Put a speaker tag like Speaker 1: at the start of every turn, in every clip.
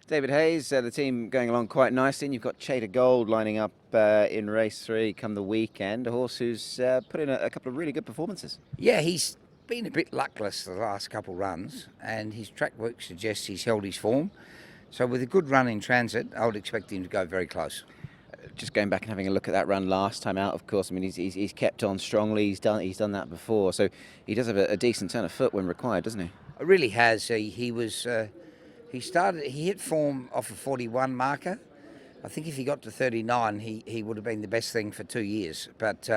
Speaker 1: David Hayes, the team going along quite nicely, and you've got Cheetah Gold lining up in race 3 come the weekend, a horse who's put in a couple of really good performances.
Speaker 2: Yeah, he's been a bit luckless the last couple of runs, and his track work suggests he's held his form. So with a good run in transit, I would expect him to go very close.
Speaker 1: Just going back and having a look at that run last time out, of course, I mean, he's kept on strongly, he's done that before, so he does have a decent turn of foot when required, doesn't he?
Speaker 2: It really has. He hit form off a 41 marker. I think if he got to 39, he would have been the best thing for 2 years. But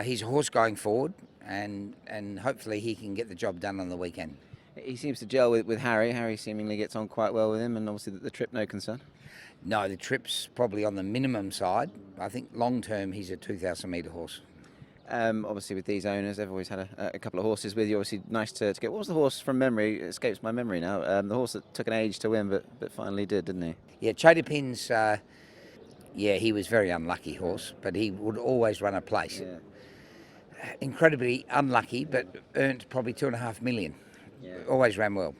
Speaker 2: he's a horse going forward, and hopefully he can get the job done on the weekend.
Speaker 1: He seems to gel with Harry. Harry seemingly gets on quite well with him, and obviously the trip, no concern.
Speaker 2: No, the trip's probably on the minimum side. I think long term he's a 2,000 metre horse.
Speaker 1: Obviously with these owners, they've always had a couple of horses with you. Obviously nice to get. What was the horse from memory? It escapes my memory now. The horse that took an age to win, but finally did, didn't he?
Speaker 2: Yeah, Cheetah's, he was very unlucky horse, but he would always run a place.
Speaker 1: Yeah.
Speaker 2: Incredibly unlucky, but earned probably $2.5 million. Yeah. Always ran well.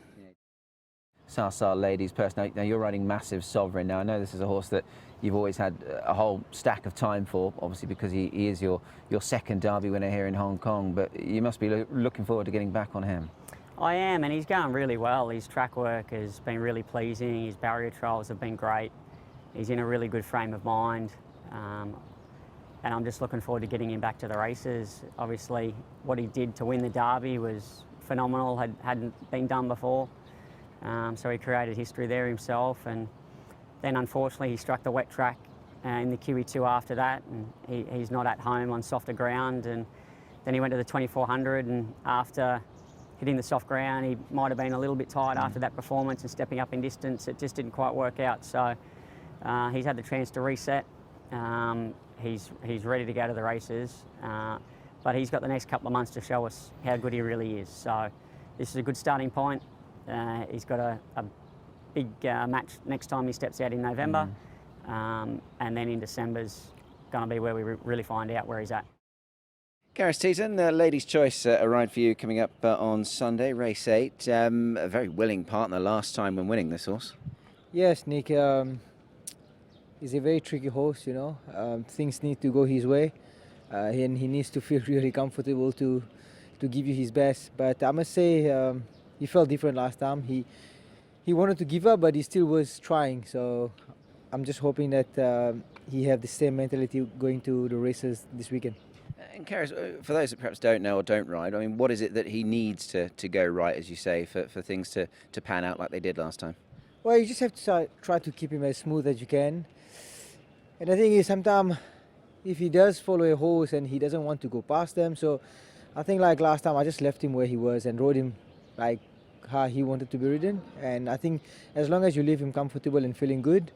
Speaker 1: Sar Ladies person. Now you're riding Massive Sovereign. Now I know this is a horse that you've always had a whole stack of time for, obviously because he is your second Derby winner here in Hong Kong, but you must be looking forward to getting back on him.
Speaker 3: I am, and he's going really well. His track work has been really pleasing. His barrier trials have been great. He's in a really good frame of mind, and I'm just looking forward to getting him back to the races. Obviously, what he did to win the Derby was phenomenal, hadn't been done before. So he created history there himself, and then unfortunately he struck the wet track in the QE2 after that, and he's not at home on softer ground, and then he went to the 2400, and after hitting the soft ground he might have been a little bit tired after that performance and stepping up in distance. It just didn't quite work out, so he's had the chance to reset. He's ready to go to the races, but he's got the next couple of months to show us how good he really is, so this is a good starting point. He's got a big match next time he steps out in November, and then in December's going to be where we really find out where he's at.
Speaker 1: Karis Teetan, Ladies' Choice, a ride for you coming up on Sunday, race 8. A very willing partner last time when winning this horse.
Speaker 4: Yes, Nick. He's a very tricky horse, you know. Things need to go his way, and he needs to feel really comfortable to give you his best. But I must say, he felt different last time. He wanted to give up, but he still was trying. So I'm just hoping that he have the same mentality going to the races this weekend.
Speaker 1: And Karis, for those that perhaps don't know or don't ride, I mean, what is it that he needs to go right, as you say, for things to pan out like they did last time?
Speaker 4: Well, you just have to try to keep him as smooth as you can. And the thing is, sometimes if he does follow a horse and he doesn't want to go past them, so I think like last time I just left him where he was and rode him like how he wanted to be ridden. And I think as long as you leave him comfortable and feeling good,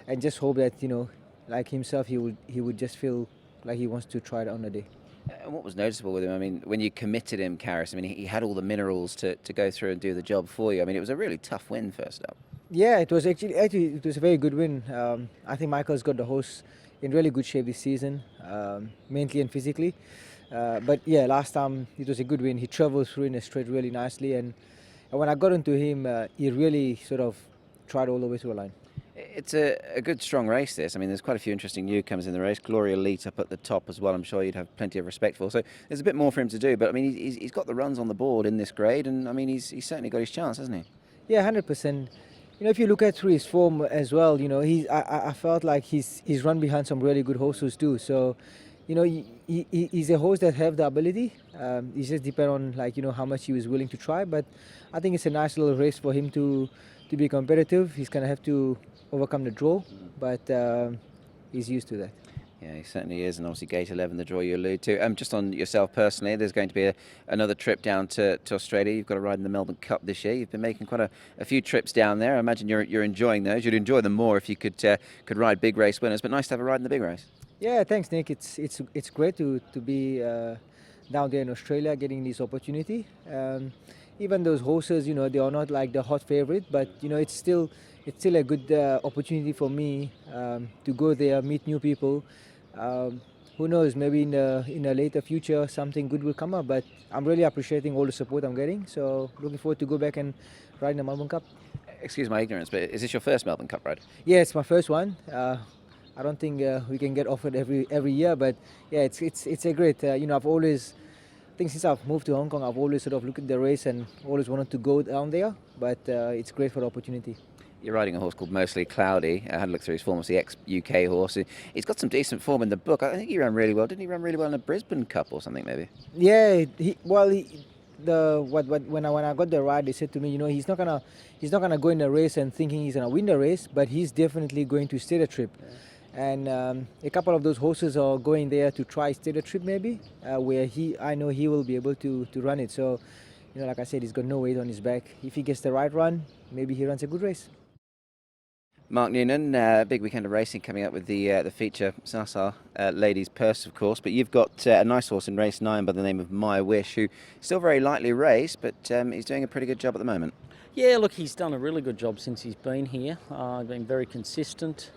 Speaker 4: and just hope that, you know, like himself, he would just feel like he wants to try it on a day.
Speaker 1: And what was noticeable with him, I mean, when you committed him, Karis, I mean, he had all the minerals to go through and do the job for you. I mean, it was a really tough win first up. Yeah,
Speaker 4: it was actually it was a very good win. I think Michael's got the horse in really good shape this season, mentally and physically. But yeah, last time it was a good win. He travelled through in a straight really nicely, and when I got into him, he really sort of tried all the way through a line.
Speaker 1: It's a good, strong race, this. I mean, there's quite a few interesting newcomers in the race. Gloria Elite up at the top as well, I'm sure you'd have plenty of respect for. So there's a bit more for him to do, but I mean, he's got the runs on the board in this grade, and I mean, he's certainly got his chance, hasn't he?
Speaker 4: Yeah, 100%. You know, if you look at through his form as well, you know, I felt like he's run behind some really good horses too. So, you know, he's a horse that have the ability. It just depends on, like, you know, how much he was willing to try. But I think it's a nice little race for him to be competitive. He's going to have to overcome the draw, but he's used to that.
Speaker 1: Yeah, he certainly is, and obviously Gate 11, the draw you allude to. Just on yourself personally, there's going to be another trip down to Australia. You've got to ride in the Melbourne Cup this year. You've been making quite a few trips down there. I imagine you're enjoying those. You'd enjoy them more if you could ride big race winners, but nice to have a ride in the big race.
Speaker 4: Yeah, thanks, Nick. It's great to be down there in Australia, getting this opportunity. Even those horses, you know, they are not like the hot favorite, but you know, it's still a good opportunity for me to go there, meet new people. Who knows, maybe in a later future something good will come up, but I'm really appreciating all the support I'm getting, so looking forward to go back and ride in the Melbourne Cup.
Speaker 1: Excuse my ignorance, but is this your first Melbourne Cup ride?
Speaker 4: Yeah, it's my first one. I don't think we can get offered every year, but yeah, it's a great. I've always, I think since I've moved to Hong Kong, I've always sort of looked at the race and always wanted to go down there. But it's great for the opportunity.
Speaker 1: You're riding a horse called Mostly Cloudy. I had a look through his form. It's the ex-UK horse. He's got some decent form in the book. I think he ran really well. Didn't he run really well in the Brisbane Cup or something, maybe?
Speaker 4: Yeah, when I got the ride, they said to me, he's not gonna go in the race and thinking he's gonna win the race, but he's definitely going to stay the trip. Yeah. And a couple of those horses are going there to try stay the trip maybe, where I know he will be able to run it. So, like I said, he's got no weight on his back. If he gets the right run, maybe he runs a good race.
Speaker 1: Mark Newnham, big weekend of racing coming up with the feature Sasa Ladies Purse, of course. But you've got a nice horse in race 9 by the name of My Wish, who still very lightly raced, but he's doing a pretty good job at the moment.
Speaker 5: Yeah, look, he's done a really good job since he's been here. Been very consistent.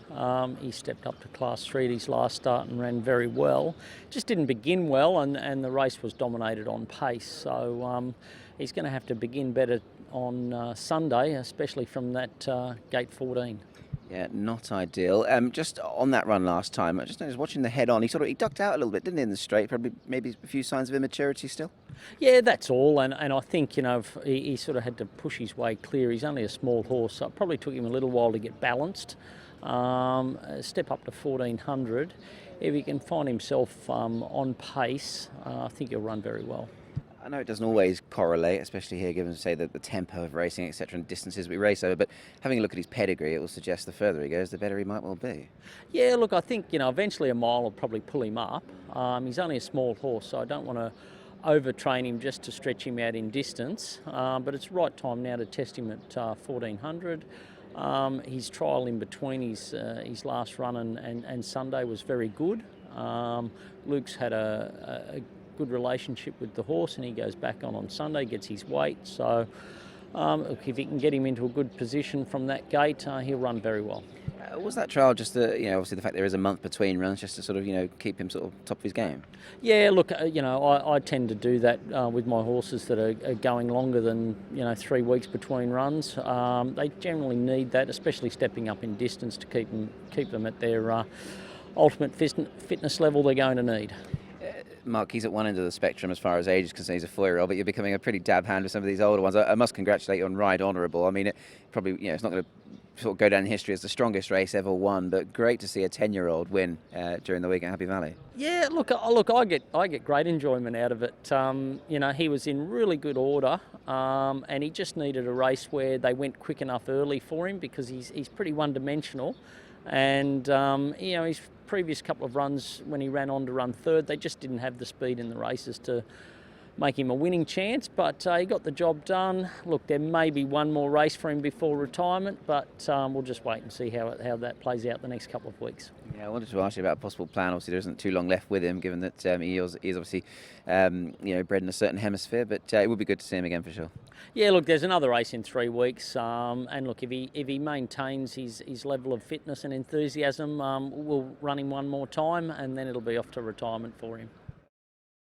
Speaker 5: He stepped up to Class 3 at his last start and ran very well. Just didn't begin well, and the race was dominated on pace. So he's going to have to begin better on Sunday, especially from that gate 14.
Speaker 1: Yeah, not ideal. Just on that run last time, I just noticed watching the head on, he ducked out a little bit, didn't he, in the straight? Probably maybe a few signs of immaturity still?
Speaker 5: Yeah, that's all. And I think, he sort of had to push his way clear. He's only a small horse, so it probably took him a little while to get balanced. Step up to 1400. If he can find himself on pace, I think he'll run very well.
Speaker 1: I know it doesn't always correlate, especially here, given, say, the tempo of racing, etc., and distances we race over, but having a look at his pedigree, it will suggest the further he goes, the better he might well be.
Speaker 5: Yeah, look, I think, eventually a mile will probably pull him up. He's only a small horse, so I don't want to overtrain him just to stretch him out in distance, but it's the right time now to test him at 1400. His trial in between his last run and Sunday was very good. Luke's had a good relationship with the horse, and he goes back on Sunday, gets his weight. So look, if he can get him into a good position from that gate, he'll run very well.
Speaker 1: Was that trial just obviously the fact there is a month between runs, just to sort of keep him sort of top of his game?
Speaker 5: Yeah, look, I tend to do that with my horses that are going longer than 3 weeks between runs. They generally need that, especially stepping up in distance, to keep them at their ultimate fitness level they're going to need.
Speaker 1: Mark, he's at one end of the spectrum as far as age is concerned. He's a 4-year-old, but you're becoming a pretty dab hand with some of these older ones. I must congratulate you on Ride Honourable. I mean, it probably, it's not going to sort of go down in history as the strongest race ever won, but great to see a 10-year-old win during the week at Happy Valley.
Speaker 5: Yeah, look, I get great enjoyment out of it. He was in really good order, and he just needed a race where they went quick enough early for him, because he's pretty one-dimensional. And, his previous couple of runs when he ran on to run third, they just didn't have the speed in the races to make him a winning chance, but he got the job done. Look, there may be one more race for him before retirement, but we'll just wait and see how that plays out the next couple of weeks. Yeah,
Speaker 1: I wanted to ask you about a possible plan. Obviously, there isn't too long left with him, given that he is obviously bred in a certain hemisphere, but it would be good to see him again for sure.
Speaker 5: Yeah, look, there's another race in 3 weeks, and look, if he maintains his level of fitness and enthusiasm, we'll run him one more time, and then it'll be off to retirement for him.